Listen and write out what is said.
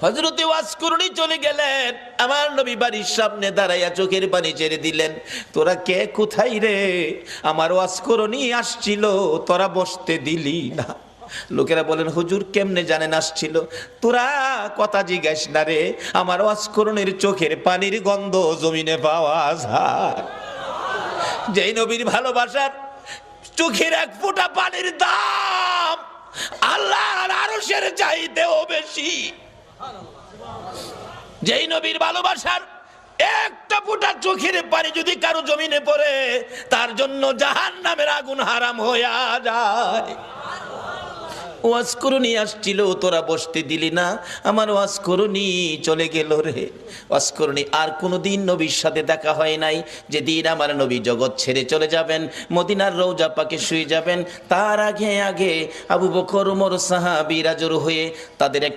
হযরতে ওয়াসকুরনি চলে গেলেন, আমার নবী বাড়ির সামনে দাঁড়াইয়া চোখের পানি ছেড়ে দিলেন। তোরা কে কোথায় রে? আমার ওয়াসকুরনি আসছিল, তোরা বসতে দিলি না। লোকেরা বলেন, হুজুর কেমনে জানেন আসছিল? তোরা কথা জিজ্ঞাস না রে, আমার ওয়াসকুরনির চোখের পানির গন্ধ জমিনে পাওয়া যায়। যেই নবীর ভালোবাসার চোখের এক ফোঁটা পানির দাম আল্লাহর আরশের চাইতেও বেশি, যেই নবীর ভালোবাসার একটা ফোঁটা চোখের পানি যদি কারো জমিনে পড়ে, তার জন্য জাহান্নামের আগুন হারাম হইয়া যায়। ওয়াসকুরনি আসছিল, তোরা বসতে দিলি না, আমার ওয়াসকুরনি চলে গেল রে। ওয়াসকুরনি আর কোনোদিন নবীর সাথে দেখা হয় নাই। যেদিন আমার নবী জগৎ ছেড়ে চলে যাবেন, মদিনার রওজা পাকে শুয়ে যাবেন, তার আগে আগে আবু বকর, ওমর সাহাবীরা জড়ো হয়ে তাদের